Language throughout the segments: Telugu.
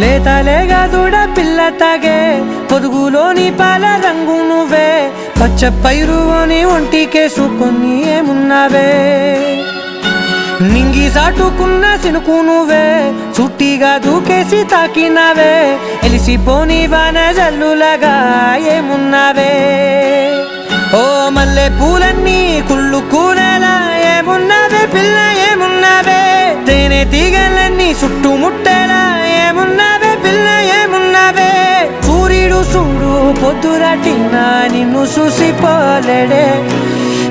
లేతలేగా దూడ పిల్ల తాగే పొదుగులోని పాల రంగు నువ్వే పచ్చ పైరుని ఒంటికేసుకొని ఏమున్నావే నింగి సాటుకున్న సినుకు నువ్వే చుట్టిగా దూకేసి తాకినావే ఎలిసిపోని వాన జల్లులగా ఏమున్నావే ఓ మల్లె పూలన్నీ కుళ్ళు కూరలా ఏమున్నావే పిల్ల ఏమున్నావే తేనె తీగలన్నీ చుట్టుముట్టేలా ఏమున్నావే పిల్ల ఏమున్నావే సూర్యుడు చూడు పొద్దురాటిన నిన్ను చూసిపోలేడే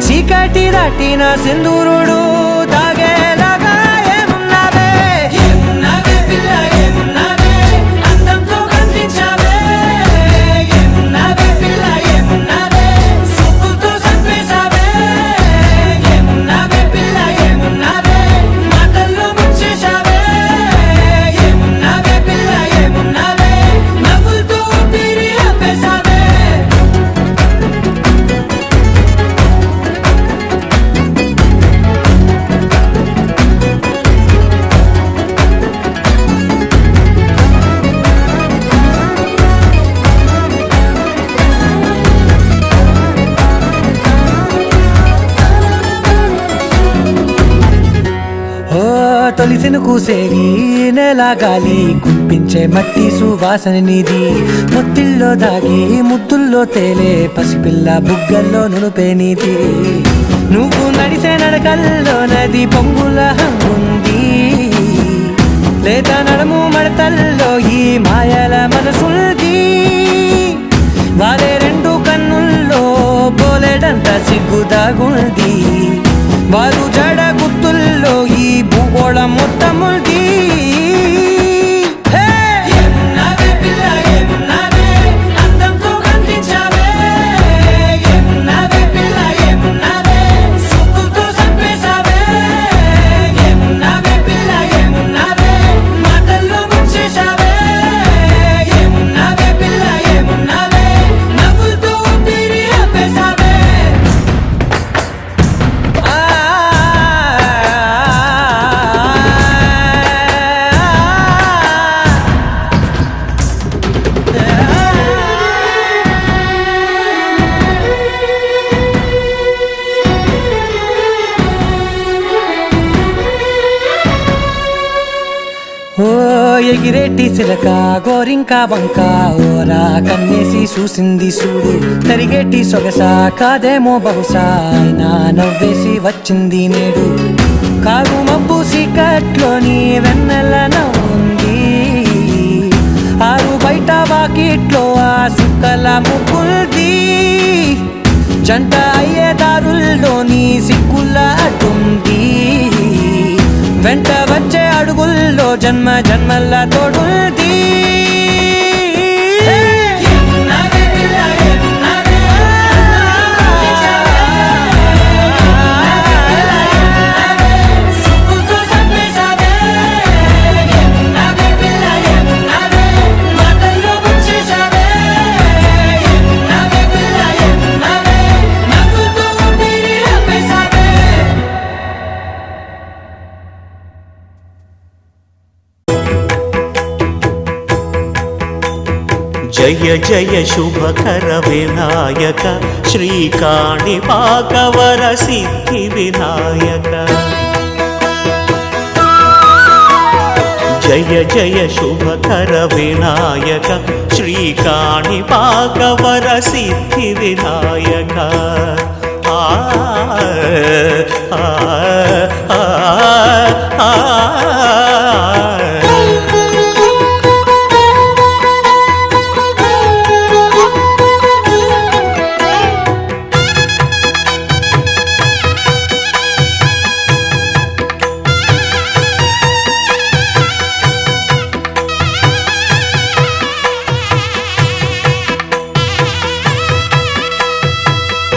చీకటి దాటిన సింధూరుడు తాగేలాగా ఏమున్నావే ఏమున్నావే పిల్ల ఏమున్నావే అందంతో కనిపించావే ఏమున్నావే పిల్ల ఏమున్నావే సుక్కుతో సంపేశావే ఏమున్నావే పిల్ల ఏమున్నావే మాటల్లో ముంచేశావే ఏమున్నావే పిల్ల ఏమున్నావే నవ్వులతో ఊపిరి ఆపేశావే తొలిసిన కూసేగి నెల గాలి కుప్పించే మట్టి సువాసన నీది ముత్తిల్లో దాగి ముత్తుల్లో తేలే పసిపిల్ల బుగ్గల్లో నునుపే నీది నువ్వు నడిసే నడకల్లో నది పొంగుల హంగుంది లేదా నడుము మడతల్లో ఈ మాయల మనసుంది వారే రెండు కన్నుల్లో పోలేడంత సిగ్గుదాగుంది వారు జడ గుర్తుల్లో ఈ భూగోళం మొత్తముంది ఏమున్నావే పిల్ల ఏమున్నావే అందంతో కనిపించావే ఏమున్నావే పిల్ల ఏమున్నావే సుక్కుతో సంపేశావే ఏమున్నావే పిల్ల ఏమున్నావే మాటల్లో ముంచేశావే ఏమున్నావే పిల్ల ఏమున్నావే నవ్వులతో ఊపిరి ఆపేశావే ఎగిరేటి సిలక గోరింక వంక ఓరా కన్నేసి చూసింది చూడు తరిగేటి సొగస కాదేమో బహుశా అయినా నవ్వేసి వచ్చింది నేడు కారు మబ్బు సీకట్లోని వెన్నెల నవ్వుంది ఆరు బయట వాకిట్లో ఆ సుక్కల ముగ్గుల్ది జంట అయ్యే దారుల్లోని సిగ్గుల అడ్డుంది వెంట వచ్చే అడుగుల్లో జన్మ జన్మల్ల తోడుంది జయ జయ శుభకర వినాయక శ్రీకాణిపాకవర సిద్ధి వినాయక జయ జయ శుభకర వినాయక శ్రీకాణిపాకవర సిద్ధి వినాయక ఆ ఆ ఆ ఆ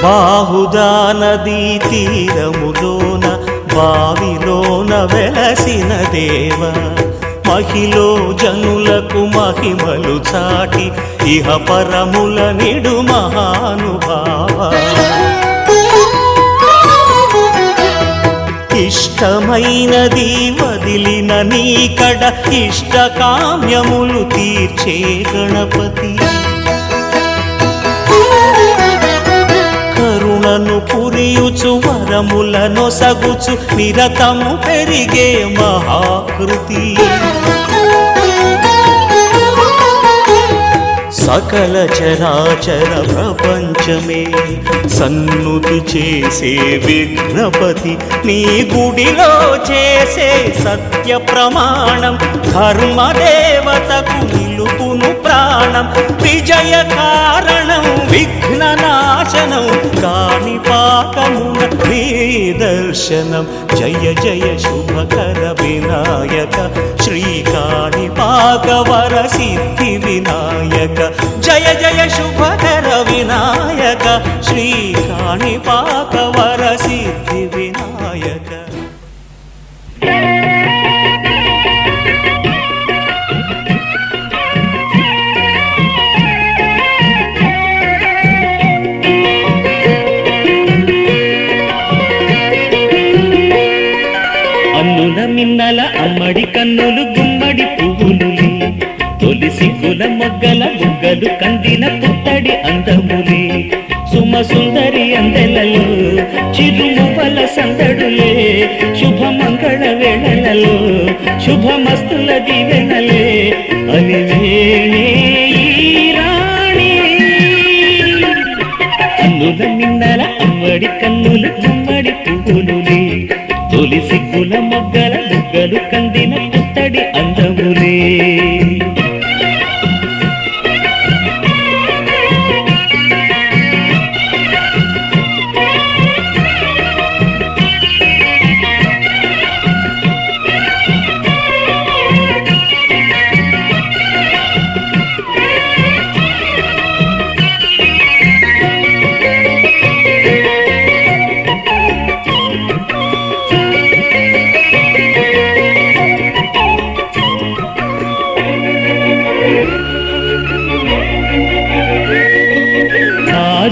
బాహుదా నదీ తీరములోన బావిలోన వెలసిన దేవ మహిలో జనులకు మహిమలు చాటి ఇహ పరముల నిడు మహానుభావ ఇష్టమైనది వదిలిన నీకడ ఇష్ట కామ్యములు తీర్చే గణపతి కరుణను పురియుచు వరములను సగుచు నిరతము పెరిగే మహాకృతి సకల చరాచర ప్రపంచమే సన్నుతి చేసే విఘ్నపతి నీ గుడిలో చేసే సత్య ప్రమాణం ధర్మదేవతకు నిలుపును ప్రాణం విజయ కారణం విఘ్న నాశనం కాణిపాకమున నీ దర్శనం జయ జయ శుభకర వినాయక శ్రీకాణిపాకవర సిద్ధి వినాయక జయ జయ శుభకర వినాయక శ్రీకాణిపాకవర సిద్ధి వినాయక అన్నుల మిన్నల అమ్మడి కన్నులు గుమ్మడి పువ్వులులే తొలి సిగ్గుల మొగ్గల బుగ్గలు కందిన పుత్తడి అందములే సుమ సుందరి అందెలలో చిరుమువల సందడులే శుభమంగళ వేళలలో శుభమస్తుల దివెనలే అలివేణే ఈ రాణి అన్నుల మిన్నల అమ్మడి కన్నులు గుమ్మడి పువ్వులులే తొలి సిగ్గుల మొగ్గల బుగ్గలు కందిన పుత్తడి అందములే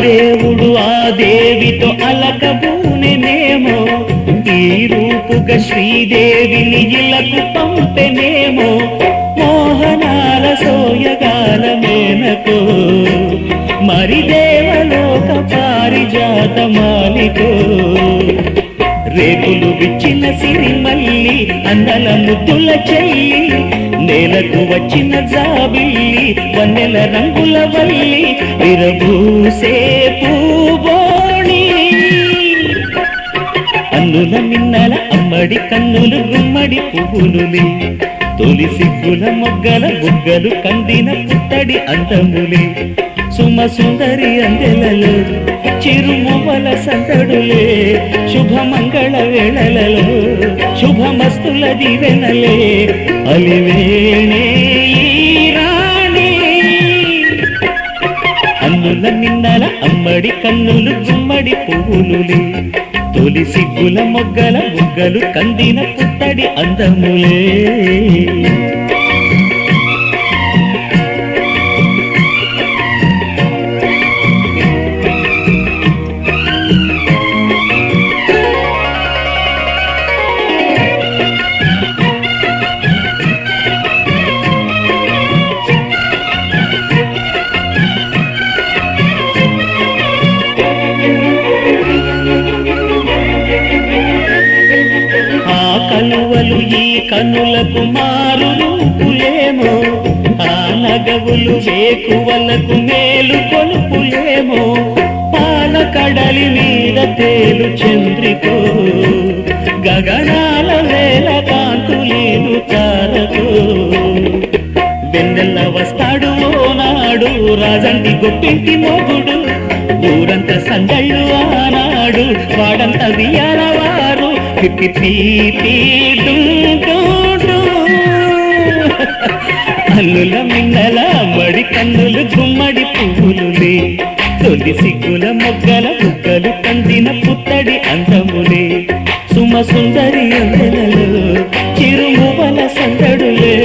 దేవుడు ఆ దేవితో అలకబూనెనేమో ఈ రూపుగా శ్రీదేవిని ఇలకు పంపెనేమో మోహనాల సోయగాల మేనకో మరి దేవలోక పారిజాత మాలికో రేకులు విచ్చిన సిరిమల్లి అందల ముద్దుల చెల్లి నేలకు వచ్చిన జాబిల్లి వన్నెల రంగుల వల్లి విరబూసే పూబోణి అన్నుల మిన్నల అమ్మడి కన్నులు గుమ్మడి పువ్వులులే తొలి సిగ్గుల మొగ్గల బుగ్గలు కందిన పుట్టడి అందములే సుమ సుందరి అందెలలో చిరుమువల సందడులే శుభమంగళ వేళలలో శుభమస్తుల దీవెనలే అలివేణే రాణి అన్నుల మిన్నల అమ్మడి కన్నులు గుమ్మడి పువ్వులులే తొలి సిగ్గుల మొగ్గల బుగ్గలు కందిన పుట్టడి అందములే కలువలు ఈ కనులకు మారు రూపులేమో ఆ నగవులు వేకువలకు మేలు కొలుపులేమో పాల కడలి మీద తేలు చంద్రికో గగనాల వేల కాంతులేను తారకో వెన్నెల్ల వస్తాడు ఓనాడు రాజంటి గొప్పింటి మొగుడు ఊరంత సందళ్ళు ఆనాడు వాడంత వియాలవారు అల్లుల మిన్నల అమ్మడి కన్నులు గుమ్మడి పువ్వులులే తొలి సిగ్గుల మొగ్గల బుగ్గలు కందిన పుత్తడి అందములే సుమ సుందరి అందెలలో చిరుమువల సందడులే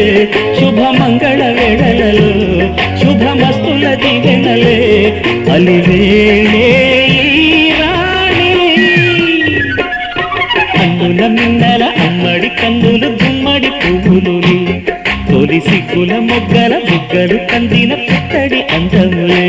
శుభమంగళ వేళలలో శుభమస్తుల దీవెనలే అలివేణే అన్నుల మిన్నల అమ్మడి కన్నులు గుమ్మడి పువ్వులులే తొలి సిగ్గుల మొగ్గల బుగ్గలు కందిన పుట్టడి అందములే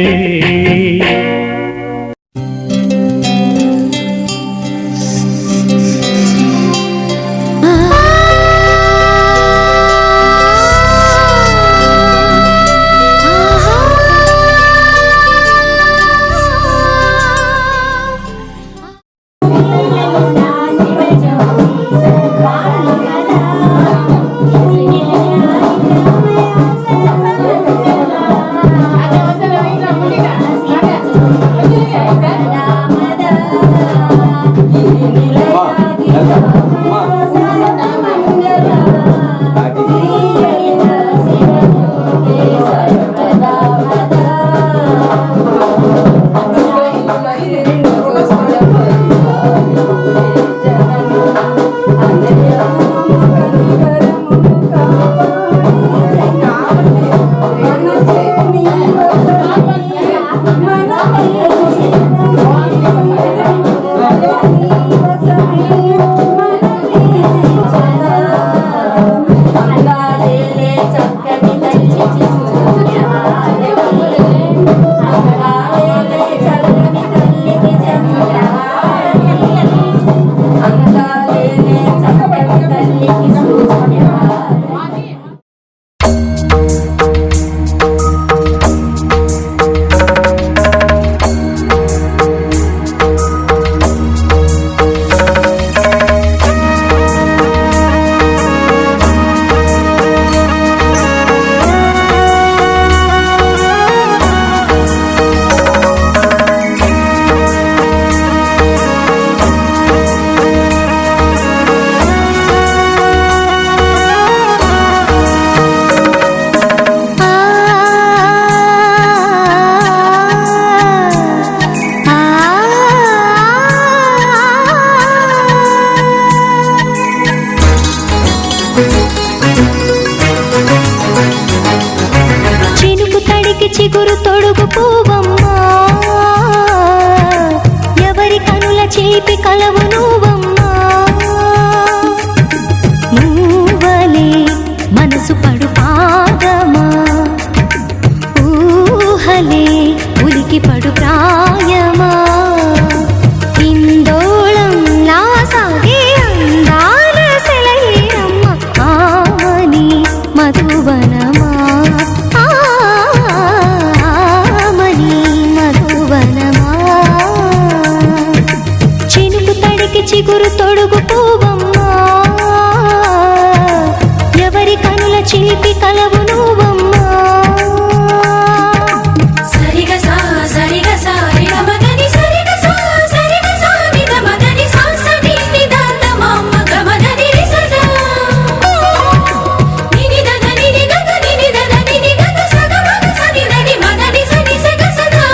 చిగురు తొడుగు పూవమ్మా ఎవరి కనుల చేపి కలవు నువ్వమ్మా నువ్వలే మనసు పడు పాదమా ఊహలే ఉలికి పడు ప్రాయమా ఇందోళం నా సాగే అందాల సెలయేరమ్మ ఆమని మధువ తడికి చిగురు తొడుగు పువ్వమ్మా ఎవరి కనుల చిలిపి కలవు నువ్వమ్మా సరిగసా సరిగసా రిగమగని సరిగసా సరిగసా నిగమగని సాసని నిదాత మమ్మ గమగని రిసదా నినిదద నినిగగ నినిదద నినిగగ సగమగ సనిదని మగని సని సగసదా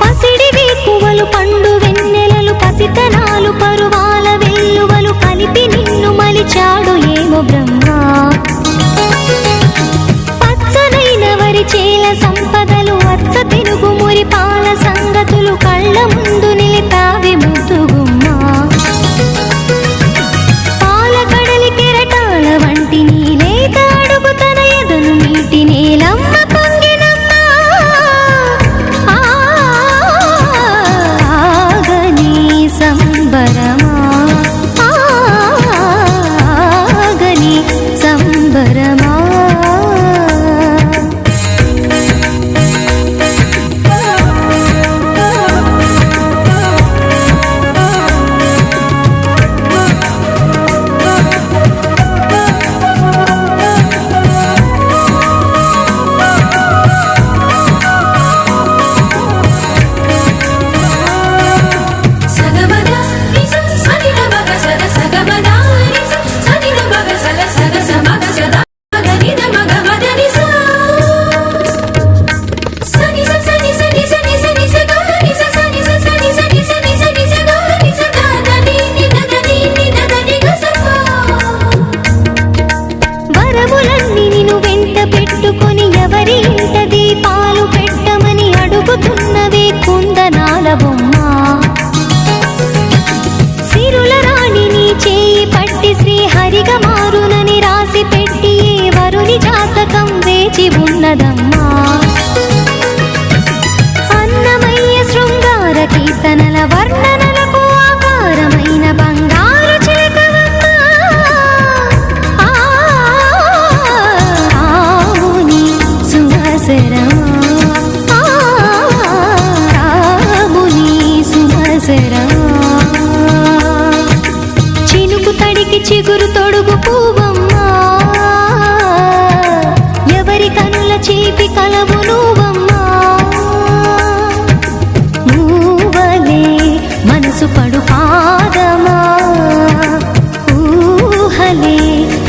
పసిడి వేకువలు పండు వెన్నెలలు పసితనాలు పరువాల వెల్లువలు కలిపి నిన్ను మలిచాడు ఏమో బ్రహ్మ పచ్చనైన వరి చేల సంపదలు అచ్చ తిరుగు మురి పాల సంగతులు కళ్ళ ముందు నిలిపావి ముద్దుగుమ్మా పాల కడలి కెరటాల వంటి నీలేత అడుగు తన ఎదను నీటి నీలమ్మ పొంగినమ్మా ఆగని సంబరమా ఆగని సంబరమా సగమగ రిస సనిదమగ సద సగమగ రిస సనిదమగ సద సగ సమగ సద మగనిద మగ మదని సా సని స సని సని సని సని స గ ని స సని స సని సని సని సని స గ ని స ద ద ని ని ద ద ని ని ద ద ని గ స ప వరములన్నీ నిన్ను వెంట పెట్టుకొని ఎవరి ఇంట దీపాలు పెట్టమని అడుగుతున్నవే కుందనాల బొమ్మ సిరుల రాణి నీ చేయి పట్టి శ్రీహరిగా మారునని రాసి పెట్టి ఏ వరుని జాతకం వేచి ఉన్నదమ్మా అన్నమయ్య శృంగార కీర్తనల వర్ణనలకు ఆకారమైన బంగారు చిలకవమ్మా ఆవుని సుమసరమా రాముని సుమసరమా చినుకు తడికి చిగురు తొడుగు పువ్వమ్మా ఎవరి కనుల చిలిపి కలవు నువ్వమ్మా మూవలే మనసు పడు పాదమా ఊహలే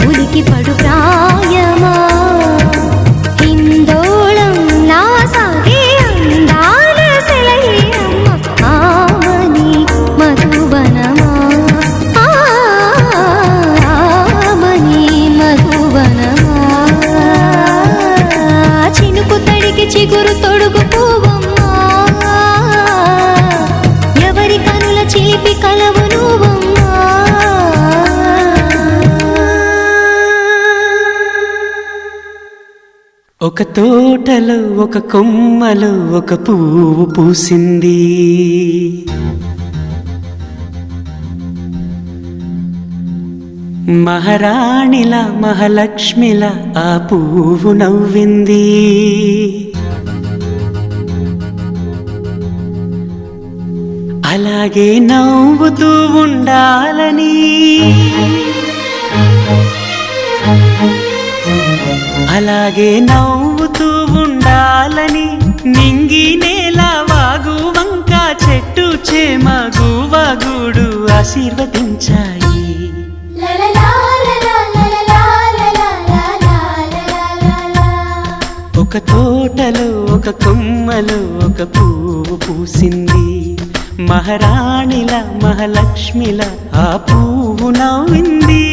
ఉలికి పడు ప్రాయమా హిందోళం లా సాగే అందాల సెలయేరమ్మ ఆమని మధువనమా ఆమని మధువనమా చినుకు తడికి చిగురు తొడుగు పువ్వమ్మా ఎవరి కనుల చిలిపి కలవు నువ్వమ్మా ఒక తోటలో ఒక కొమ్మలో ఒక పువ్వు పూసింది మహారాణిలా మహాలక్ష్మిలా ఆ పువ్వు నవ్వింది అలాగే నవ్వుతూ ఉండాలని అలాగే నవ్వుతూ ఉండాలని నింగి నేల వాగు వంక చెట్టు చేమ గువగూడు ఆశీర్వదించాయి ఒక తోటలో ఒక కొమ్మలో ఒక పువ్వు పూసింది మహారాణిల మహాలక్ష్మిల ఆ పువ్వు నవ్వింది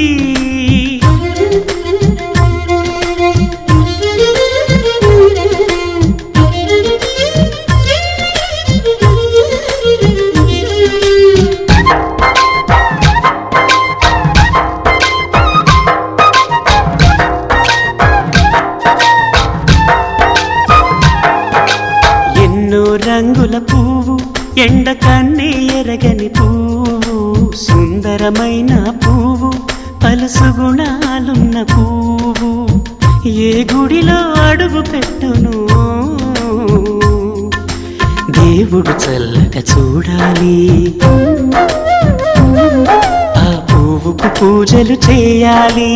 రంగుల పువ్వు ఎండ కన్నే ఎరగని పువ్వు సుందరమైన పువ్వు సలుసు గుణాలున్న పువ్వు ఏ గుడిలో అడుగు పెట్టును దేవుడు చల్లగా చూడాలి ఆ పువ్వుకు పూజలు చేయాలి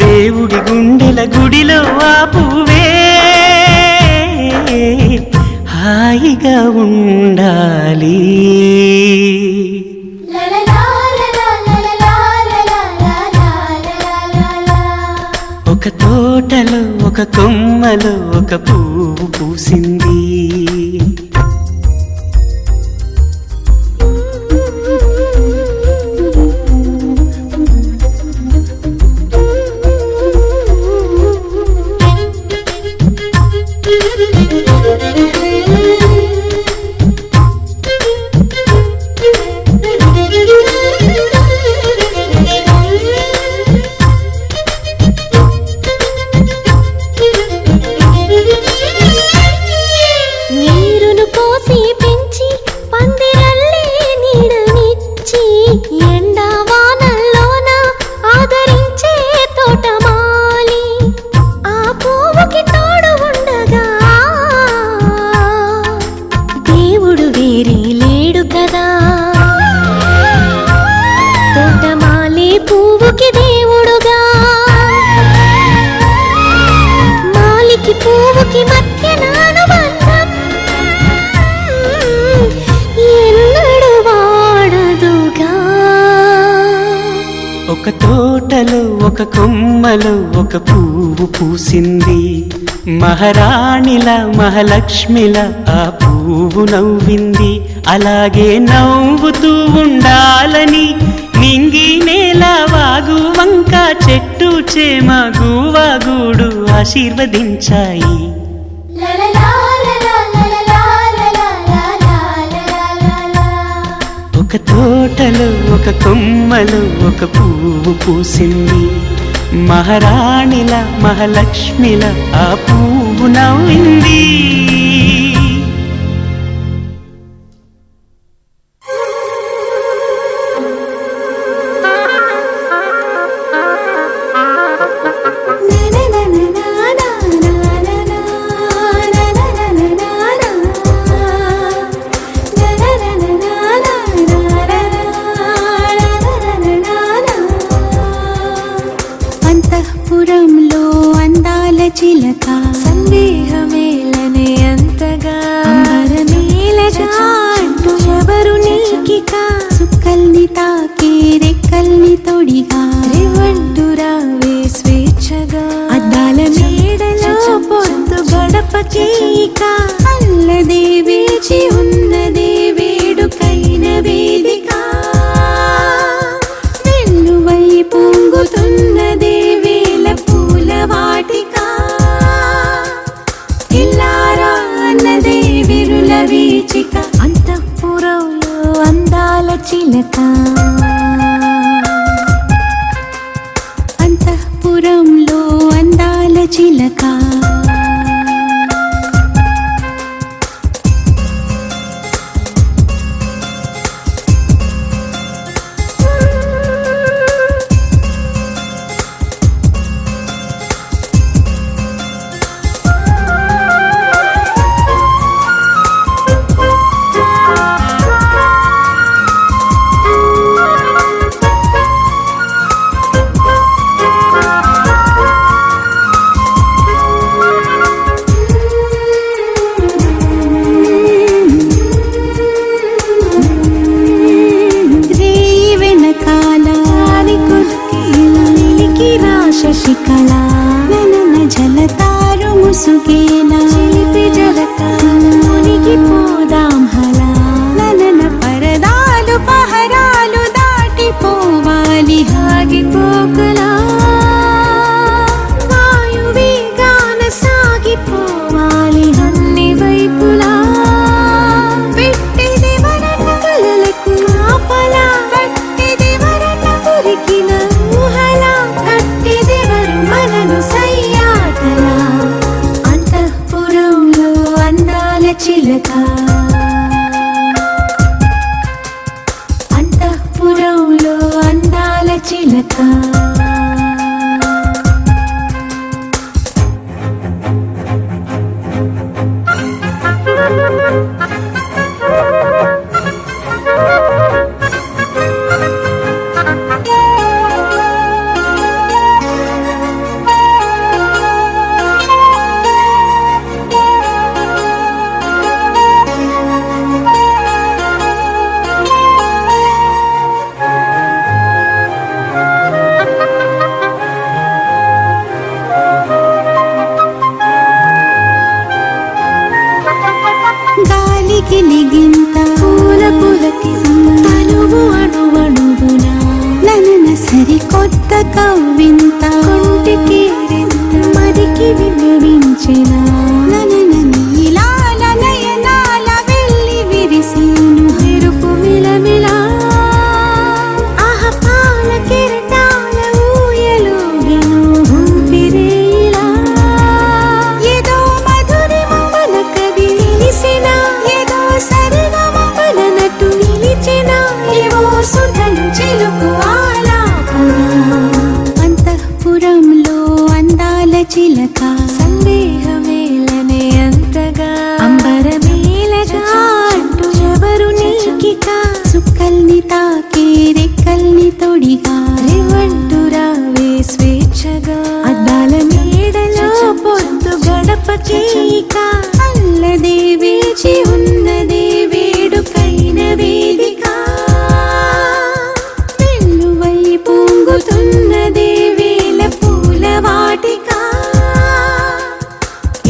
దేవుడి గుండెల గుడిలో ఆ పువ్వే హాయిగా ఉండాలి ఒక తోటలో ఒక కొమ్మలో ఒక పువ్వు పూసింది నీరును పోసి పెంచి పందిరల్లే నీడనిచ్చి ఎండా వానల్లోన ఆదరించే తోటమాలి ఆ పువ్వుకి తోడు ఉండగా దేవుడు వేరే లేడు కదా తోటమాలి పువ్వుకి దేవుడుగా మాలికి పువ్వుకి మధ్య నానుబంధం ఎన్నడు వాడదుగా ఒక తోటలో ఒక కొమ్మలో ఒక పువ్వు పూసింది మహారాణిలా మహాలక్ష్మిలా ఆ పువ్వు నవ్వింది అలాగే నవ్వుతూ ఉండాలని నింగి నేల వాగు వంక చెట్టు చేమ గువాగూడు ఆశీర్వదించాయి ఒక తోటలో ఒక కొమ్మలో ఒక పువ్వు పూసింది మహారాణిలా మహాలక్ష్మిలా ఆ పువ్వు నవ్వింది అంతఃపురంలో అందాల చిలక సందేహమేలనే అంతగా అంబరమేలగా అంటూ ఎవరు నీకిక చుక్కల్ని తాకే రెక్కల్ని తొడిగా రేవంటూ రావే స్వేచ్ఛగా అద్దాల మేడలో పొద్దు గడపకి ఇక అల్లదే వేచి ఉన్నదే వేడుకైన వేదిక వెల్లువై పొంగుతున్నదే వేల పూల వాటిక ఇల్లారా అన్నదే విరుల వీచిక అంతఃపురంలో అందాల చిలక అంతఃపురంలో అందాల చిలక శశికళ ననన జలతారు ముసుగేలా చిలిపి జలక మునిగి పోదాం హలా ననన పరదాలు పహరాలు దాటిపోవాలి ఆగిపోకలా వాయువేగాన సాగిపోవాలి అన్ని వైపులా పెట్టిదెవరన్న కలలకు ఆపలా కట్టిదెవరన్న కురికిన ఊహలా కట్టిదెవరు మనను సయ్యాటలా అంతఃపురంలో గాలికి లిగింత పూల పులకింత తనువు అణువణువున ననన సరికొత్త కవ్వింత కొంటికి మదికి విన్నవించిన ననన నీలాల నయనాల వెళ్ళి విరిసేను మెరుపు మిలమిలా ఆహ పాల కెరటాల ఊయలోగెను ఊపిరేలా ఏదో మధురిమ మనకది తెలిసిన ఏదో సరిగమ మననటు నిలిచిన ఏవో సుధలు చిలుకు ఆలాపన అంతఃపురంలో అందాల చిలక సందేహమేలనే అంతగా అంబరమేలగా అంటూ ఎవరు నీకిక చుక్కల్ని తాకే రెక్కల్ని తొడిగా రేవంటూ రావే స్వేచ్ఛగా అద్దాల మేడలో పొద్దు గడపకేక అల్లదే వేచి ఉన్నదే వేడుకైన వేదిక వెల్లువై పొంగుతున్నదే వేల పూల వాటిక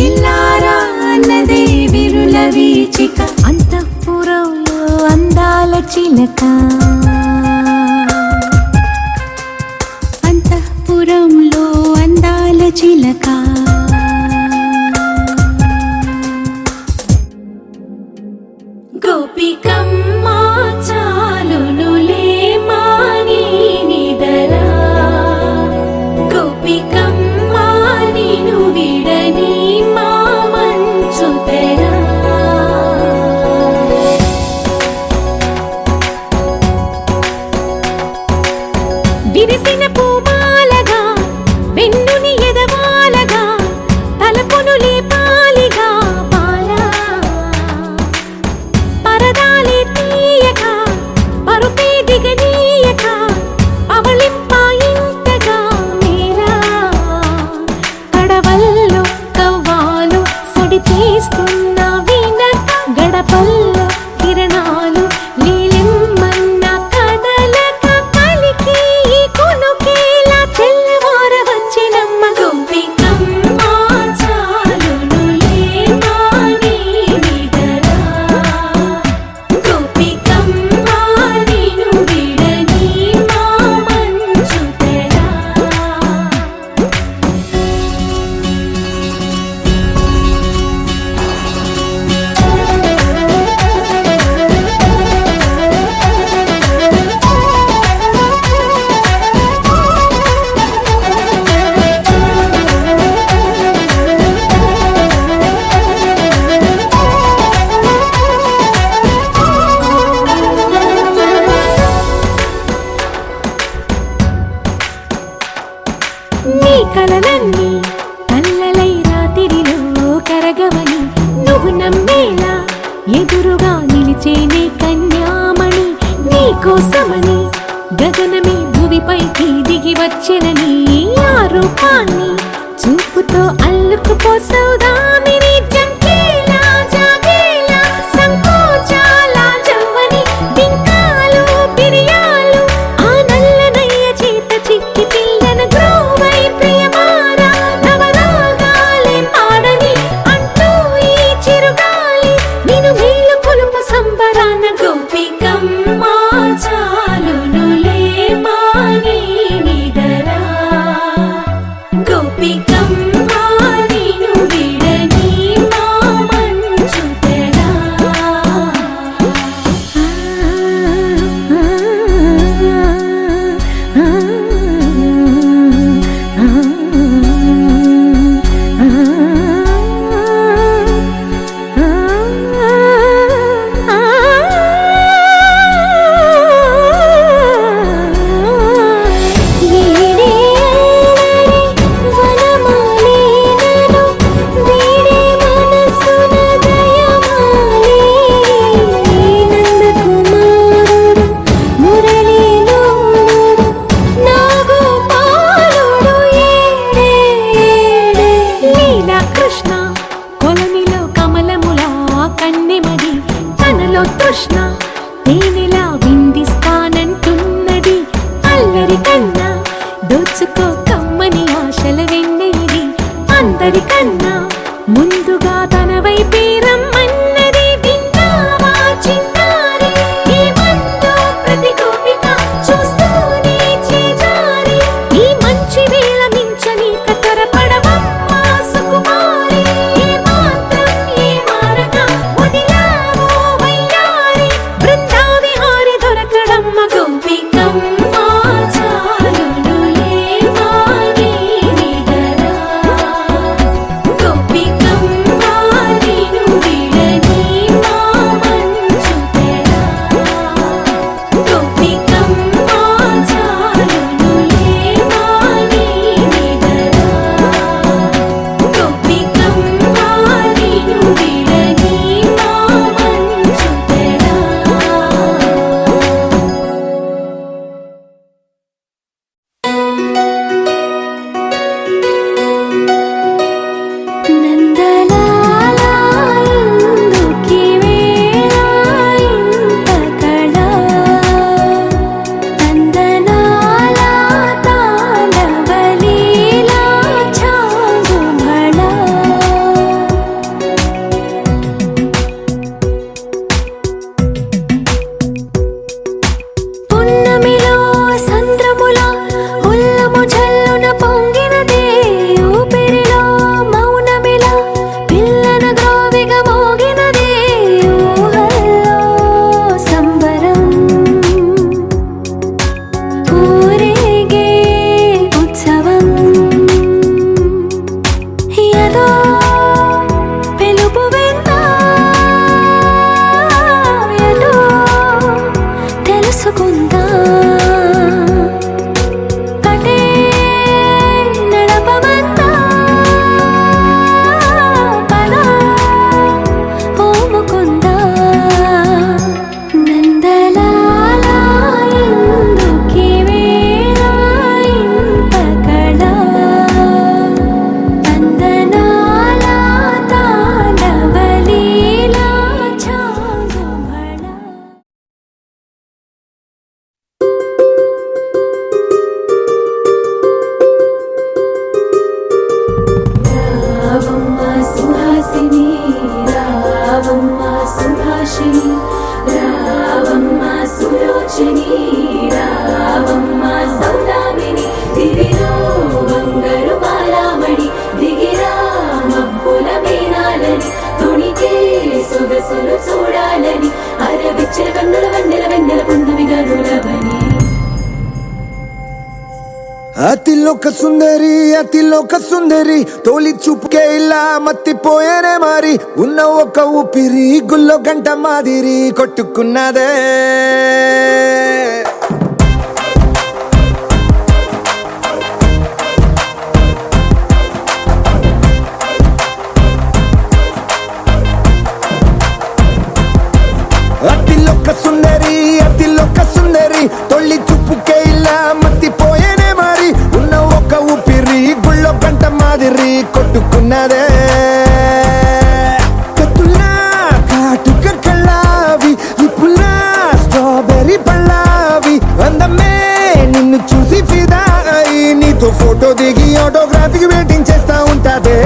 ఇల్లారా అన్నదే విరుల వీచిక అంతఃపురంలో అందాల చిలక అంతఃపురంలో అందాల చిలక గోపికమ్మ చాలునులే మాని నిదరా గోపికమ్మ నిను విడని మా మంచు తెరా విరిసిన పూమాలగా వెన్నుని ఎదవాలగా తలపును లేపాలిగా పాలా పరదాలే తీయక పరుపే దిగనీయక పవళింపాయింతగా మేరా కడవల్లో కవ్వాలు సడి తీస్తున్న వీణక గడపల్లో కిరణాలు నీలిమ్మన్న కదలక కలికి కొనుకేలా తెల్లవార వచ్చినమ్మ గోపికమ్మ చాలునులే మాని నిదరా గోపికమ్మ నిను విడని మా మంచు తెరా నీ కలలన్నీ కల్లలై రాత్రిలో కరగవని నువ్వు నమ్మేలా ఎదురుగా నిలిచేనే కన్యామణి నీ కోసమని గగనమే భువిపైకి దిగి వచ్చెనని ఆ రూపాన్ని చూపుతో అల్లుకుపోసౌదామిని జంకేలా జాగేలా సంకోచాల జవ్వని బింకాలు బిరియాలు ఆ నల్లనయ్య చేత చిక్కి పిల్లన గ్రోవై ప్రియమారా నవరాగాలే పాడని అంటూ ఈ చిరుగాలి నిన్ను మేలు కొలుపు సంబరాన గోపికమ్మ చాలునులే మాని నిదరా గోపికమ్మ నిను విడని అతిలోక సుందరి తోలి చూపుకే ఇలా మత్తిపోయేనే మారి ఉన్న ఒక ఊపిరి గుల్లో గంట మాదిరి కొట్టుకున్నదే అతిలోక సుందరి తొలి చూపుకే ఇలా మత్తిపోయేనే మారి ఉన్న ఒక ఊపిరి గుళ్ళో గంట మాదిరి కొట్టుకున్నదే కత్తులా కాటుక కళ్ళావి ఇప్పులా స్ట్రాబెర్రీ పళ్ళావి అందమే నిన్ను చూసి ఫిదా అయి నీతో ఫోటో దిగి ఆటోగ్రాఫీకి వెయిటింగ్ చేస్తా ఉంటాదే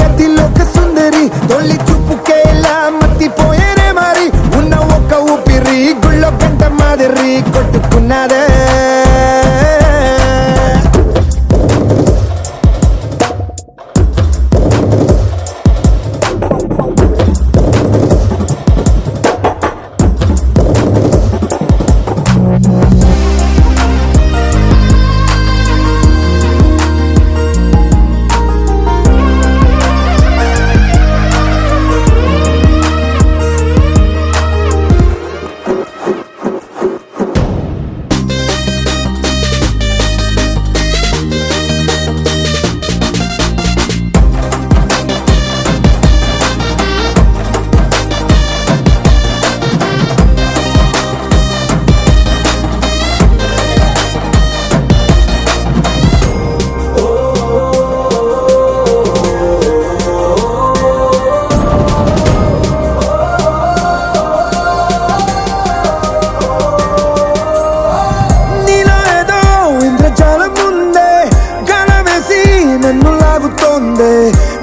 అతిలోక సుందరి తొలి చూపుకే ఇలా మత్తిపోయేనే మారి ఉన్న ఒక ఊపిరి గుళ్ళో గంట మాదిరి కొట్టుకున్నదే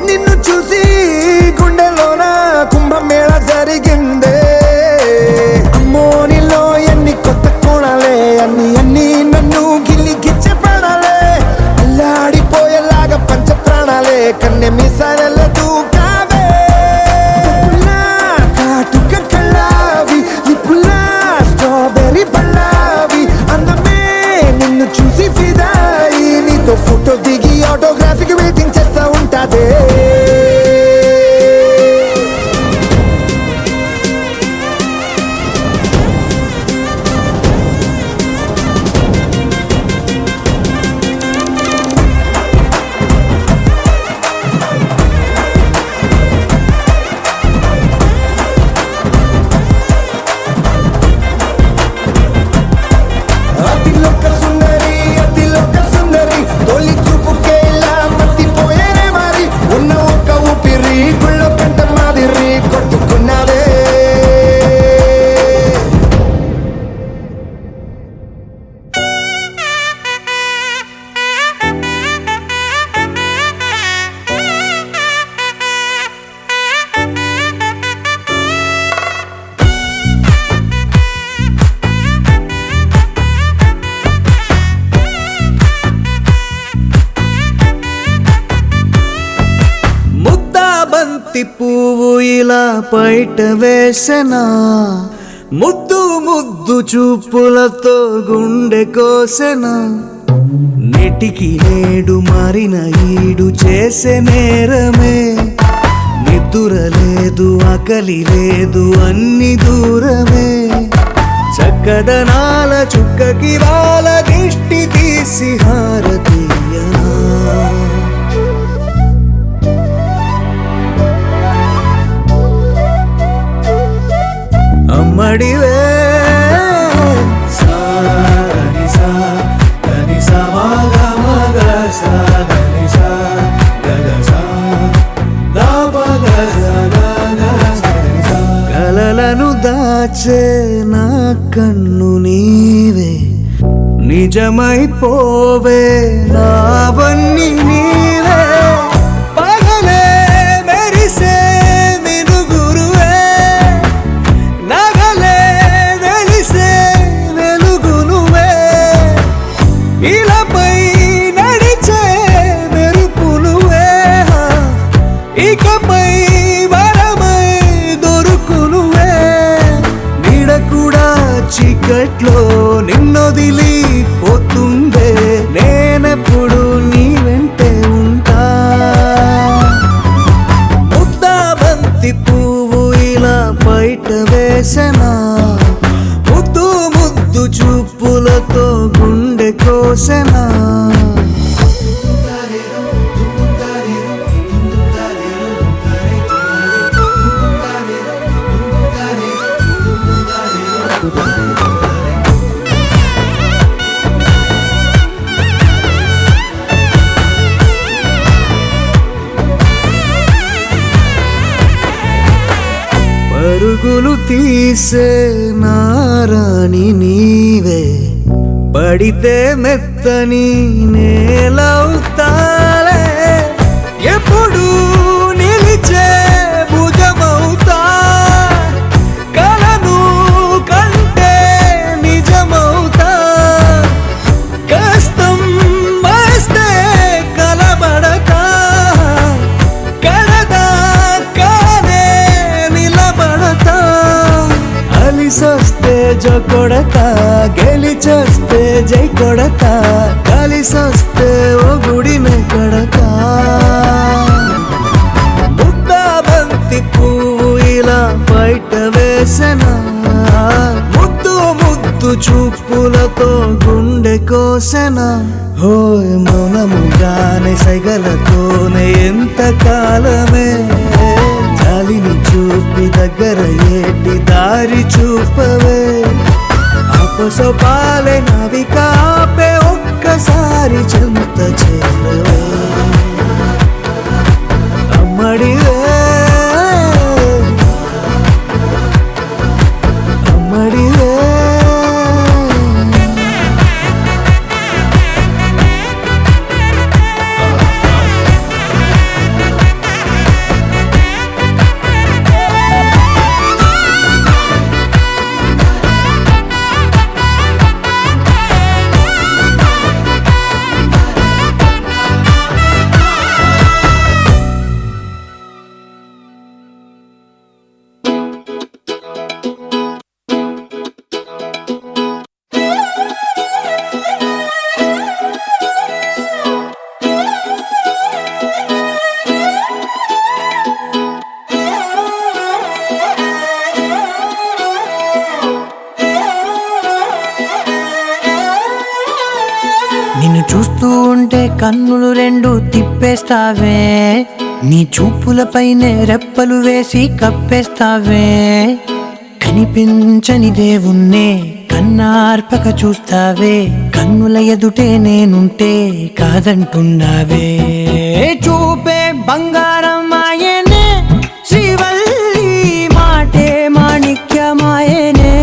నిన్ను చూసి గుండెలోన కుంభమేళ జరిగిందే అమ్మో నీలో ఎన్ని కొత్త కోణాలే అన్ని నన్ను గిల్లి గిచ్చపడాలే అల్లాడిపోయేలాగా పంచ ప్రాణాలే కన్నె మీసాల దూకావే కాటుక కళ్ళావి ఇప్పులా స్ట్రాబెర్రీ పళ్ళావి అందమే నిన్ను చూసి ఫిదాయి నీతో ఫోటో దిగి ఆటోగ్రాఫీకి వెయిటింగ్ చేస్తా ఉంటాదే అతిలోక సుందరి తొలి చూపుకే ఇలా మత్తిపోయేనే మారి ఉన్న ఒక ఊపిరి గుళ్ళో గంట మాదిరి కొట్టుకున్నదే బంతి పువ్వు ఇలా బయట వేసెనా ముద్దు ముద్దు చూపులతో గుండె కోసెనా నెటికి నేడు మారిన ఈడు చేసే నేరమే నిద్ర లేదు ఆకలి లేదు అన్ని దూరమే చక్కదనాల చుక్కకి వాళ్ళ దిష్టి తీసి హారతీయనా అమ్మడివే కలలను దాచే నా కన్ను నీవే నిజమైపోవే నావన్నీ నీవే పగలే మెరిసే ఎట్లో నిన్నొదిలి పోతుందే, నేనెప్పుడు నీ వెంటే ఉంటా. ముద్దాబంతి పువ్వు ఇలా బయట వేసెనా, ముద్దు ముద్దు చూపులతో గుండె కోసెనా. పరుగులు తీసే నారాణి నీవే, పడితే మెత్తని నేలవుతాలే, ఎప్పుడు నిలిచే భుజమవుతా, కలను కంటే నిజమవుతా. కష్టం వస్తే కలబడక, కడదాకానే నిలబడతా. అలిసొస్తే జో కొడతా, గెలిచొస్తే జై కొడతా, కలిసొస్తే ఓ గుడినే కడతా. ముద్దాబంతి పువ్వు ఇలా బయట వేసెనా, ముద్దు ముద్దు చూపులతో గుండె కోసెనా. హోయ్ మౌనముగానే సైగలతోనే ఎంత కాలమే, జాలిని చూపి దగ్గర ఏటి దారి చూపవే. అపసపాలే నవికాపే ఒక్కసారి చెంత చేరవే. అమ్మడివే అమ్మడివే. నిన్ను చూస్తూ ఉంటే కన్నులు రెండు తిప్పేస్తావే, నీ చూపులపైనే రెప్పలు వేసి కప్పేస్తావే. కనిపించని దేవుణ్ణే కన్నార్పక చూస్తావే, కన్నుల ఎదుటే నేనుంటే కాదంటున్నావే. చూపే బంగారం ఆయనే, శ్రీవల్లి మాటే మాణిక్యమాయనే.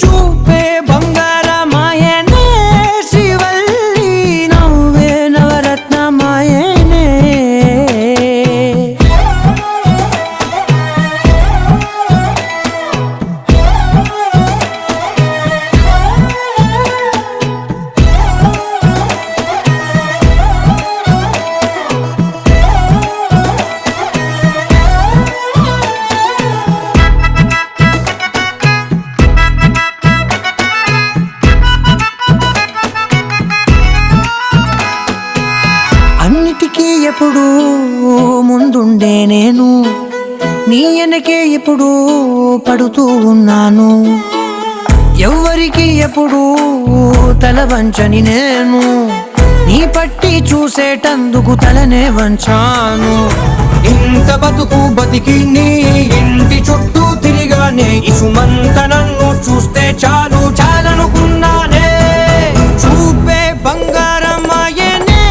చూపే బంగారమాయనే, శ్రీవల్లి నవ్వే నవరత్నమాయనే. అన్నిటికీ ఎప్పుడూ ముందుండే నేను, నీ వెనకే ఎప్పుడూ పడుతూ ఉన్నాను. ఎవ్వరికి ఎప్పుడూ తల వంచని నేను, నీ పట్టి చూసేటందుకు తలనే వంచాను. ఇంత బతుకు బతికి నీ ఇంటి చుట్టూ తిరిగానే, ఇసుమంత నన్ను చూస్తే చాలు చాలనుకున్నానే. చూపే బంగారమాయనే,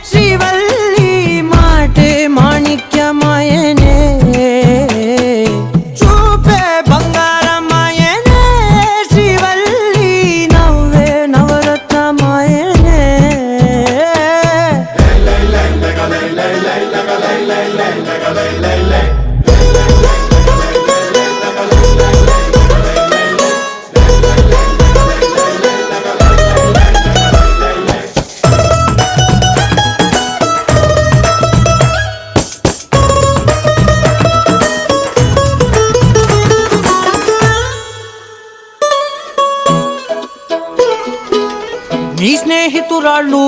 శ్రీవల్లి మాటే మాణిక్యమాయనే. చూపే బంగారమాయనే, శ్రీవల్లి నవ్వే నవరత్నమాయనే. రాళ్ళు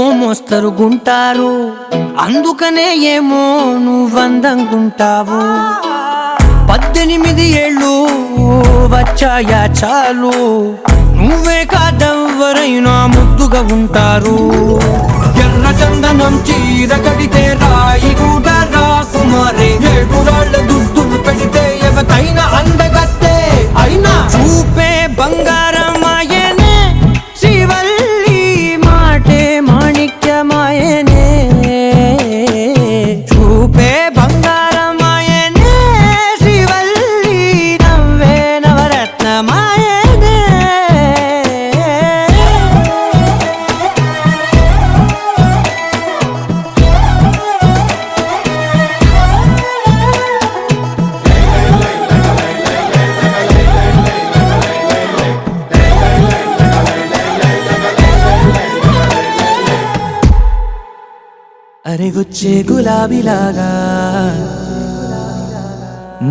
ఓ మోస్తరు గుంటారు, అందుకనే ఏమో నువ్వందంగుంటావు. 18 ఏళ్ళు వచ్చాయా చాలు, నువ్వే కాదెవ్వరైనా ముద్దుగా ఉంటారు. ఎర్ర చందనం చీర కడితే రాయి కూడా రాకుమారే, 7 రాళ్ళ దుద్దులు పెడితే ఎవతైనా అందగత్తే. అయినా చూపే బంగారమాయనే, శ్రీవల్లి మాటే మాణిక్యమాయనే. చూపే బంగారమాయనే, శ్రీవల్లి నవ్వే నవరత్నమాయనే. అరెగొచ్చే గులాబీలాగా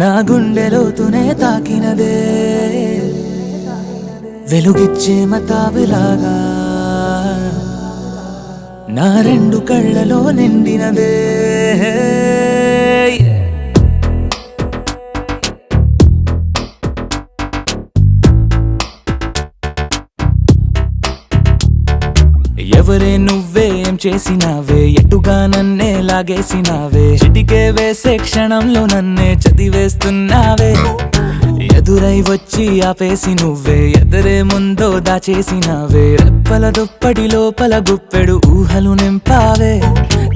నా గుండెలోతునే తాకినదే, వెలుగిచ్చే మతాబులాగా నా 2 కళ్ళలో నిండినదే. ఎవరే నువ్వేం చేసినావే, ఎటుగా నన్నే లాగేసినావే, చిటికే వేసే క్షణంలో నన్నే చదివేస్తున్నావే. ఎదురై వచ్చి ఆపేసి నువ్వే ఎదరే ముందో దాచేసినావే, రెప్పల దుప్పటి లోపల గుప్పెడు ఊహలు నింపావే.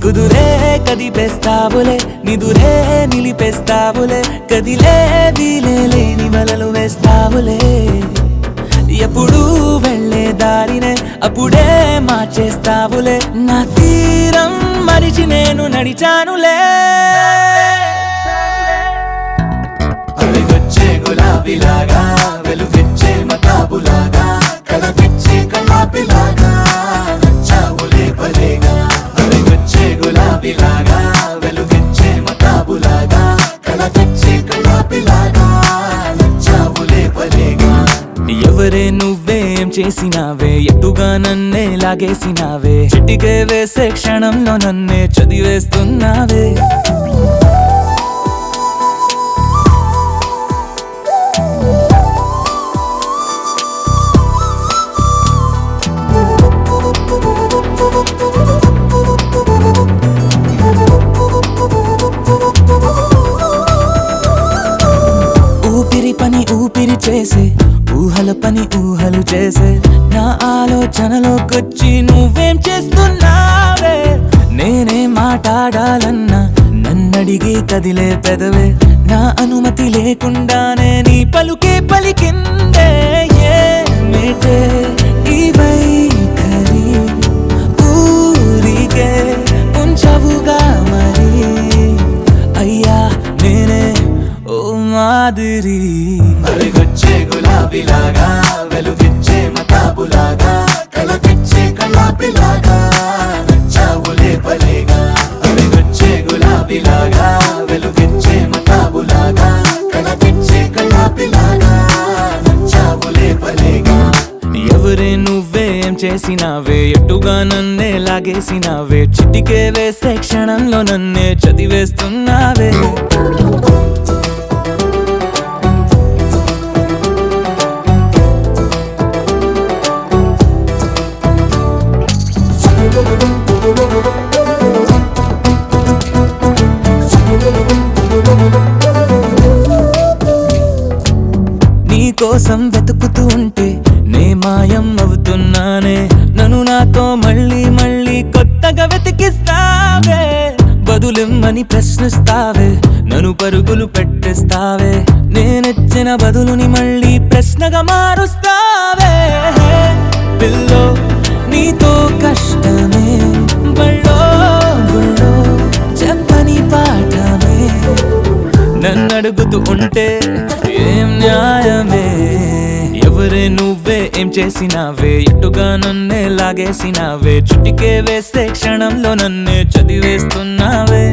కుదురే కదిపేస్తావులే, నిదురే నిలిపేస్తావులే, కదిలే వీలే లేని వలలు వేస్తావులే. ఎప్పుడు వెళ్ళే దారినే అప్పుడే మార్చేస్తావులే, నా తీరం మరిచి నేను నడిచానులే. అలిగొచ్చే గులాబీలాగా, వెలుగిచ్చే మతాబులాగా, కలపిచ్చే కలాపిలాగా, నచ్చావులే భలేగా. అలిగొచ్చే గులాబీలాగా, వెలుగిచ్చే మతాబులాగా, కలపిచ్చే కలాపిలాగా, నచ్చావులే భలేగా. ఎవరే నువ్వేం చేసినావే, ఎటుగా నన్నే లాగేసినావే, చిటికే వేసే క్షణంలో నన్నే చదివేస్తున్నావే. ఊపిరి పని ఊపిరి చేసే, ఊహల పని ఊహలు చేసే, నా ఆలోచనలోకొచ్చి నువ్వేం చేస్తున్నావే. నేనే మాట్లాడాలన్నా నన్నడిగి కదిలే పెదవే, నా అనుమతి లేకుండానే నీ పలుకే పలికిందే. ఏమిటే ఈ వైఖరి, ఊరికే ఉంచవుగా మరి, అయ్యా నేనే ఓ మాదిరి. అలిగొచ్చే గులాబీలాగా, వెలుగిచ్చే మతాబులాగా, కలపిచ్చే కలాపిలాగా, నచ్చావులే భలేగా. అలిగొచ్చే గులాబీలాగా, వెలుగిచ్చే మతాబులాగా, కలపిచ్చే కలాపిలాగా, నచ్చావులే భలేగా. ఎవరే నువ్వేం చేసినావే, ఎటుగా నన్నే లాగేసినావే, చిటికే వేసే క్షణంలో నన్నే చదివేస్తున్నావే. నీ కోసం వెతుకుతూ ఉంటే నే మాయం అవుతున్నానే, నన్ను నాతో మళ్ళీ మళ్ళీ కొత్తగా వెతికిస్తావే. బదులిమ్మని ప్రశ్నిస్తావే, నన్ను పరుగులు పెట్టిస్తావే, నేనెచ్చిన బదులుని మళ్ళీ ప్రశ్నగా మారుస్తావే. పిల్లో నీతో కష్టమే, బళ్ళో గుళ్ళో చెప్పని పాఠమే, నన్నడుగుతూ ఉంటే ఏం న్యాయమే. ఎవరే నువ్వే ఏం చేసినావే, ఎటుగా నన్నే లాగేసినావే, చుటికే వేసే క్షణంలో నన్నే చదివేస్తున్నావే.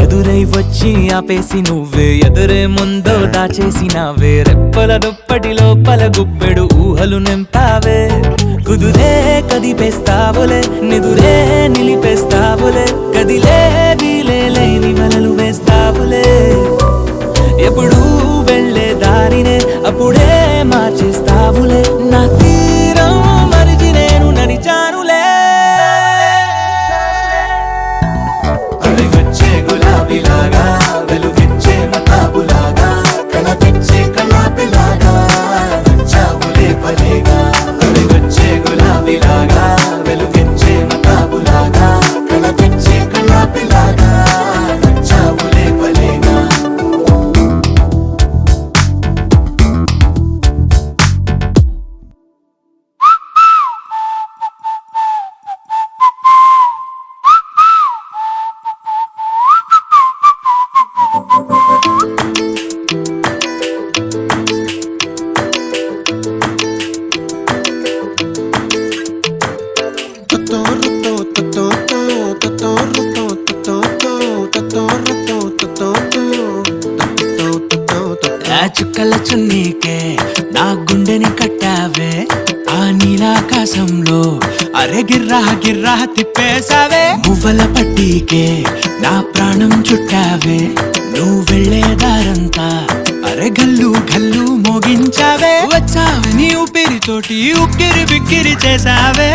ఎదురై వచ్చి ఆపేసి నువ్వే ఎదురే ముందో దాచేసినావే, రెప్పల దుప్పటి లోపల గుప్పెడు ఊహలు నింపావే. కుదురే కదిపేస్తావులే నిదురే నిలిపేస్తావులే కదిలే వీలే లేని వలలు వేస్తావులే ఎప్పుడు వెళ్ళే దారినే అప్పుడే మార్చేస్తావులే నా తీరం మరిచి నేను నడిచానులే అడిగొచ్చే గులాబీలాగా వెలుగిచ్చే మతాబులాగా కళ తెచ్చే కళాపిలాగా నచ్చావులే పలేగా అడిగొచ్చే గులాబీలాగా వెలుగిచ్చే మతాబులాగా కళ తెచ్చే కళాపిలాగా నచ్చావులే పలేగా ఆ చుక్కల చున్నీకే నా గుండెని కట్టావే ఆ నీలాకాశంలో అరే గిర్రా గిర్రా తిప్పేశావే మువ్వల పట్టీకే నా ప్రాణం చుట్టావే నువ్వు వెళ్ళే దారంతా అరే గల్లు గల్లు మోగించావే వచ్చావే నీ ఊపిరితోటి ఉక్కిరి బిక్కిరి చేసావే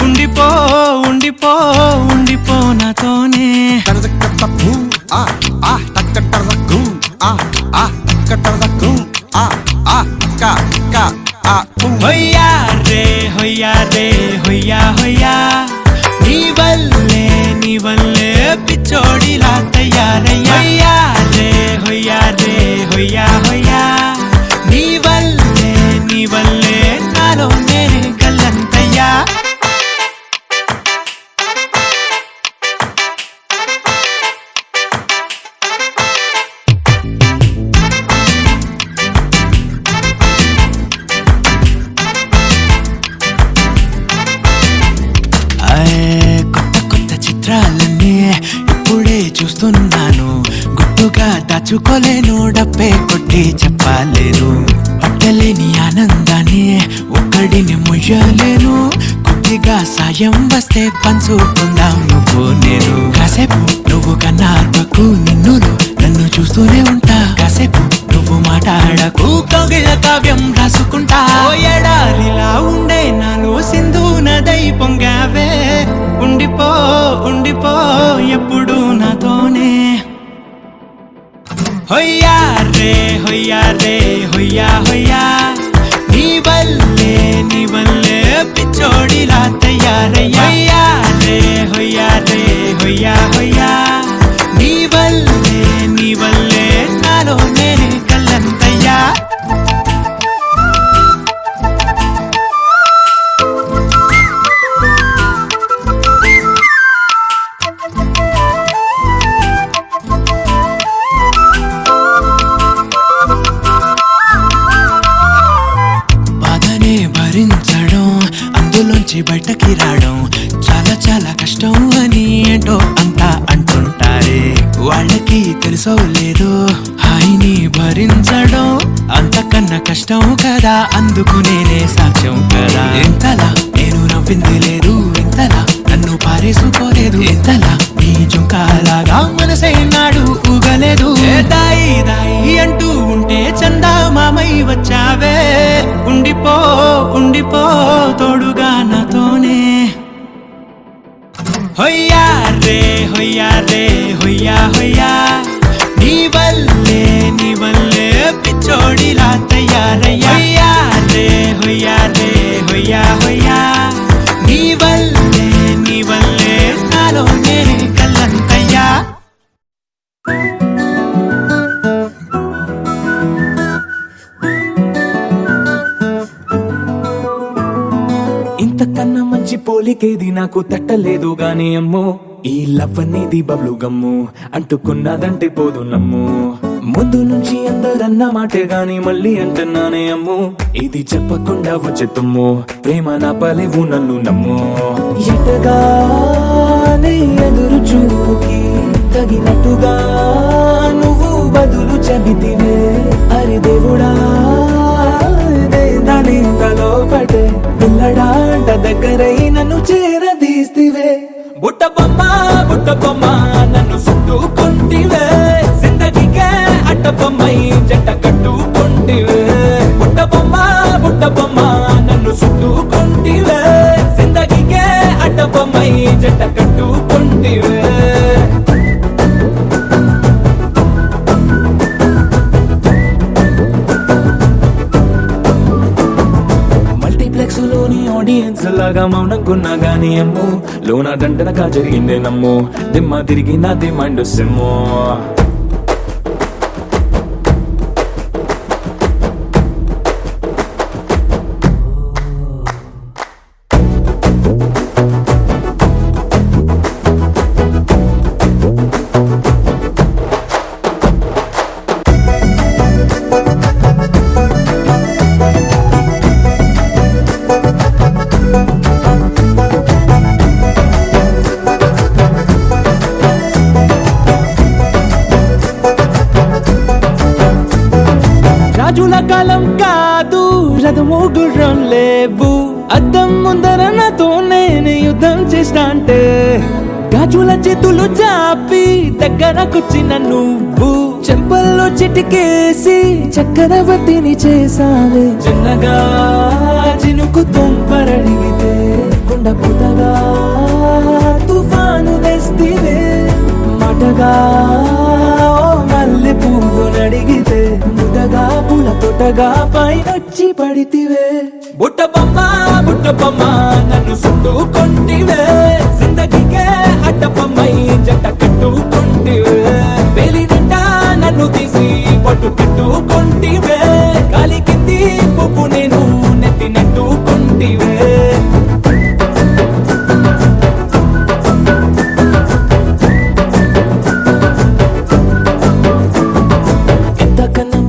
ఉండిపో ఉండిపో ఉండిపో నాతోనే హొయ్యా రే హొయ్యా రే హొయ్యా హొయ్యా నీ వల్లే పిచ్చోడిలా తయారయ్యా రే హొయ్యా రే హొయ్యా హొయ్యా నీ వల్లే నాలో నేనే గల్లంతయ్యా కొత్త చిత్రాలన్నీ ఇప్పుడే చూస్తున్నాను గుట్టుగా దాచుకోలేను డబ్బే కొట్టి చెప్పలేను పట్టలేని ఆనందాన్ని ఒక్కడిని ముయ్యలేను కొద్దిగా సాయం వస్తే పంచుకుందాం నువ్వు నేను కాసేపు నువ్వు కన్నార్పకు నిన్నులో నన్ను చూస్తూనే ఉంటా కాసేపు నువ్వు మాట్లాడకు కౌగిల కావ్యం రాసుకుంటా ఎడారిలా ఉండే నాలో సింధు నదై పొంగావే ఉండిపో ఉండిపో ఎప్పుడు నాతోనే హొయ్యా రే హొయ్యా రే హొయ్యా హొయ్యా నీ వల్లే పిచ్చోడిలా తయారయ్యా రే హొయ్యా రే హొయ్యా హొయ్యా నీ వల్లే నాలో నేనే కల్లంతయ్యా బాధనే భరించడం అందులోంచి బయటకి రావడం చాలా చాలా కష్టం అని ఏంటో అంతా అంటుంటారే వాళ్ళకి తెలుసో లేదో హాయిని భరించడం అంతకన్నా కష్టం కదా అందుకు నేనే సాక్ష్యం కదా ఎంతలా నేను నవ్వింది లేదు ఎంతలా నన్ను పారేసుకోలేదు ఎంతలా నీ జుంకాలాగా మనసే నాడు ఊగలేదు దాయి దాయి అంటూ ఉంటే చందా మామై వచ్చావే ఉండిపో ఉండిపో తోడుగా నాతోనే హొయ్యా రే హొయ్యా రే హొయ్యా హొయ్యా నీ వల్లే పిచ్చోడిలా తయారయ్యా రే హొయ్యా రే హొయ్యా హొయ్యా నీ వల్లే నాలో నేనే కల్లంతయ్యా ఇంతకన్నా మంచి పోలికేది నాకు తట్టలేదు గాని అమ్మో ఈ లవ్ అనేది బబ్లు గమ్ము అంటుకున్నదంటే పోదు నమ్ము ముందు నుంచి అందరన్న మాటే గాని మళ్ళీ అంటున్నానే అమ్ము ఇది చెప్పకుండా వచ్చే తుమ్ము ప్రేమ నా పలేవు నన్ను నమ్ము ఎటగానే ఎదురు చూకి తగినట్టుగా నువ్వు బదులు చెబితివే అరి దేవుడా దాని తలో పటే పిల్లడా బొమ్మ నన్ను చుట్టుకుంటివే జిందగీకే అడ్డబొమ్మై జంట కట్టుకుంటివే బుట్ట బొమ్మ నన్ను చుట్టుకుంటివే జిందగీకే అడ్డబొమ్మై జంట కట్టుకుంటివే మల్టీప్లెక్స్ లోని ఆడియన్స్ లాగా మౌనంకున్నా గానీ అమ్ము లోన దండనగా జరిగిందే నమ్ము దిమ్మ తిరిగి నాది మైండ్ సిమ్ము రాజుల కాలం కాదు రథము గుర్రం లేవు అద్దం ముందర నాతో నేను యుద్ధం చేస్తా అంటే గాజుల చేతులు చాపి దగ్గరకొచ్చిన నువ్వు చెంపల్లో చిటికేసి చక్రవర్తిని చేసావే చిన్నగా చినుకు తుంపరడిగితే కుండ పుతగా తుఫాను తెస్తివే మాటగా మల్లె పువ్వు నడిగితే ముదగా పూల తోటగా పైనొచ్చి పడితివే బుట్ట బొమ్మ నన్ను చుట్టుకుంటివే జిందగీకే అడ్డబొమ్మై జంట కట్టుకుంటివే వేలి నిండా నన్ను తీసి పట్టు కట్టుకుంటివే గాలి కింది పువ్వు నేను నెత్తి నెట్టుకుంటివే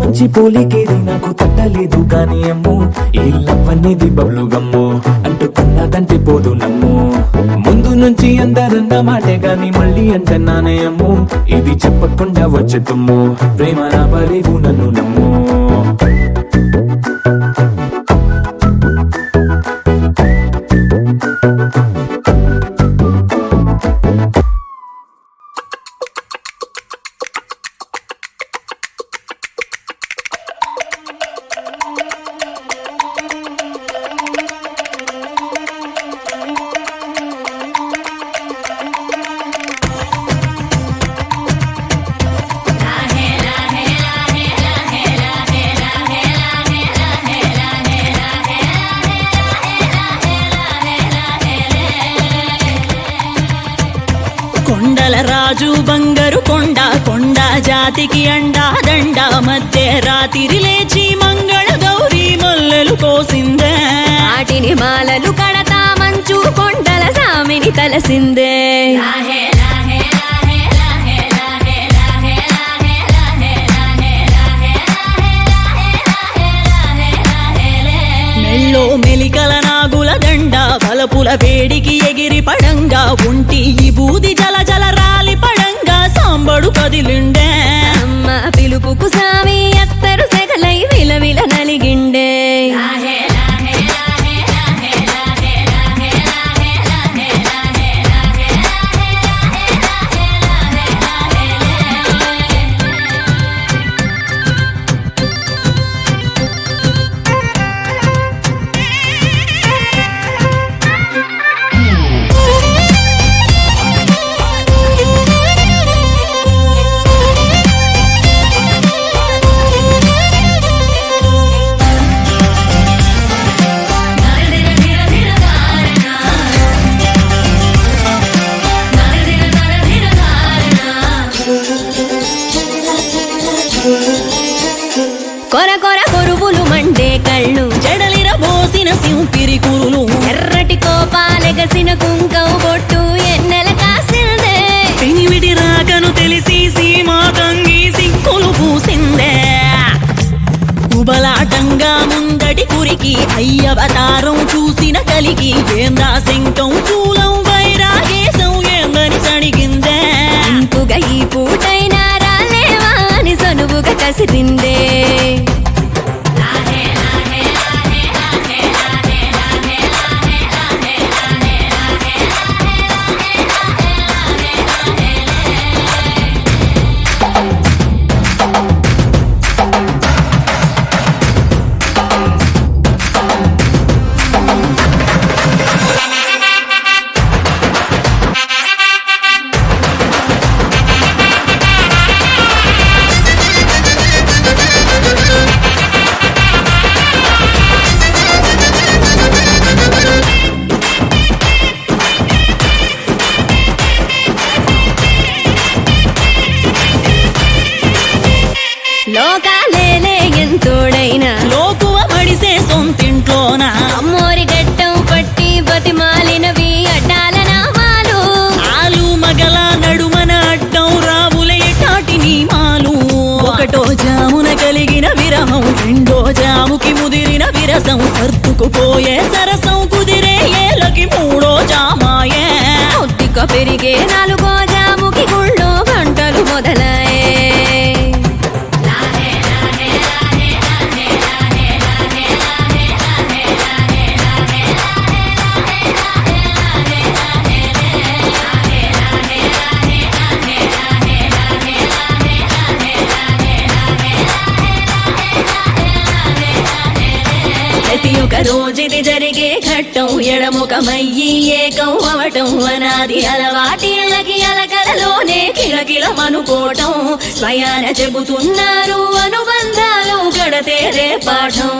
మంచి పోలికేది నాకు తట్టలేదు కానీ అమ్ము ఈ లవ్ అనేది బబ్లు గమ్ము అంటుకున్నదంటే పోదు నమ్ము ముందు నుంచి అందరన్న మాటే గాని మళ్ళీ అంటున్నానే అమ్ము ఇది చెప్పకుండా వచ్చే తుమ్ము ప్రేమ రాబలేవు నన్ను నమ్ము కొండల రాజు బంగారు కొండ జాతికి అండా దండ మధ్య రాత్రి లేచి మంగళ గౌరీ మొల్లలు కోసిందే వాటిని మాలలు కడతా మంచు కొండల సామిని తలసిందే మెల్లో మెలికల నాగుల దండ బలపుల వేడికి ఎగిరి పడంగా ఉంటి ఈ బూది జల జల రాలి పడంగా సాంబడు కదిలిండే అమ్మ పిలుపుకు సామి అత్తరు సెగలై విలవిల నలిగిండే కొర కొర కొరువులు మండే కళ్ళు జడలిర బోసిన సింపిరి కురులు ఎర్రటి కోపాలెగసిన కుంకం బొట్టు ఎన్నెల కాసిందే పెనివిడి రాకను తెలిసి సీమా తంగి సిక్కులు పూసిందే కుబలాటంగా ముందటి కురికి అయ్యవతారం చూసిన కలిగి ఏందా శంకం చూలం వైరాగేశం ఏందని సడిగిందే ఇంపుగా ఈ పూటైనా రాలేవా అని సనువుగా కసిరిందే విరసం సర్దుకుపోయే సరసం కుదిరే ఏలకి మూడో జామాయే ఒత్తిక పెరిగే నాలుగో జాముకి గుళ్ళో గంటలు మొదలయ్యే ప్రతి ఒక్క రోజుది జరిగే ఘట్టం ఎడముఖమయ్యి ఏకం అవటం అనాది అలవాటిళ్ళకి అలకలలోనే కిలకిలమనుకోవటం స్వయాన చెబుతున్నారు అనుబంధాలు గడతేరే పాఠం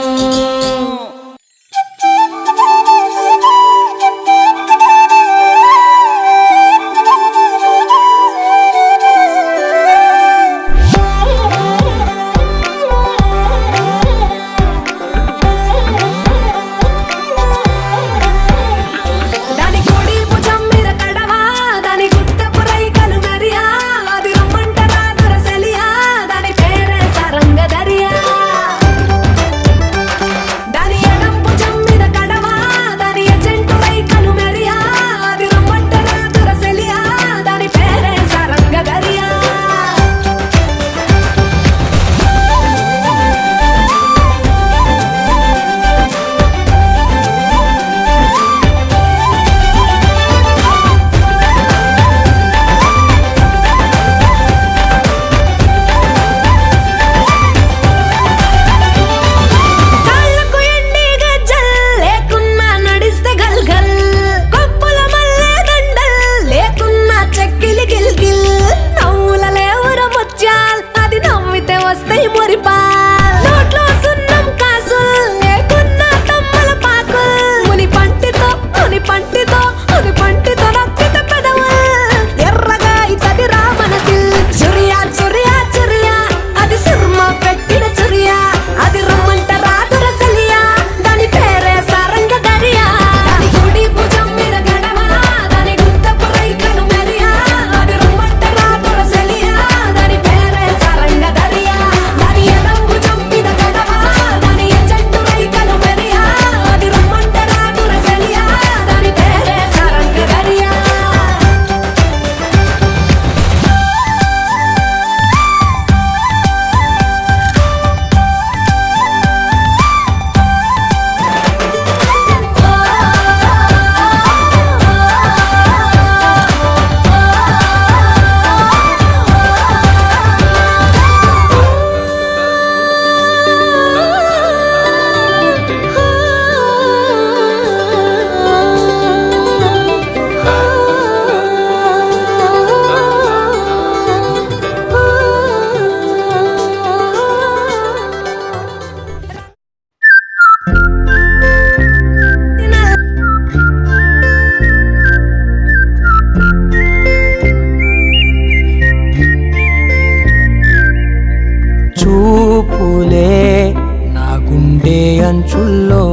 అంచుల్లో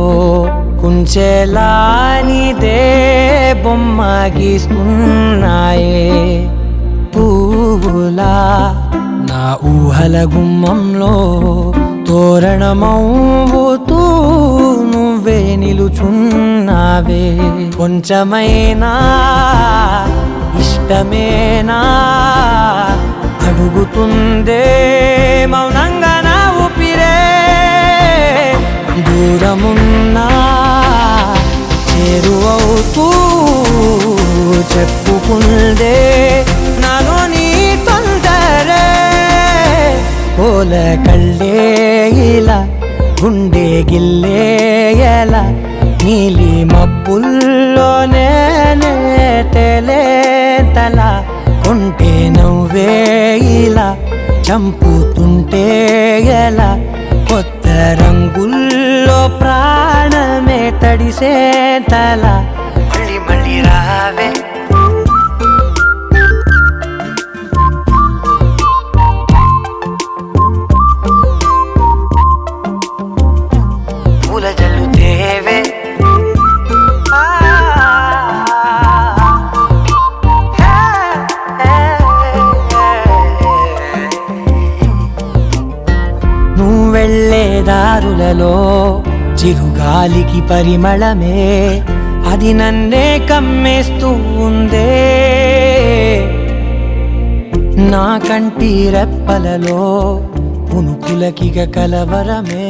కుంచెలానిదే బొమ్మ గీస్తున్నాయే పువ్వులా నా ఊహల గుమ్మంలో తోరణమవుతూ నువ్వే నిలుచున్నావే కొంచెమైనా ఇష్టమేనా అడుగుతుందే మౌనంగా నా ఊపిరే దూరమున్నా చేరువవుతూ చెప్పుకుందే నాలో నీ తొందరే పోల కళ్ళే ఇలా గుండె గిల్లే ఎలా నీలి మబ్బుల్లోనే తేలే తల కొంటే నవ్వే ఇలా చంపుతుంటే ఎలా కొత్త రంగుల్లో ప్రాణమే తడిసే తల మళ్ళీ మళ్ళీ రావే పూల జల్లుతేవే నువ్వు వెళ్ళే దారులలో చిరుగాలికి పరిమళమే అది నన్నే కమ్మేస్తూ ఉందే నా కంటి రెప్పలలో పునుకులకిగ కలవరమే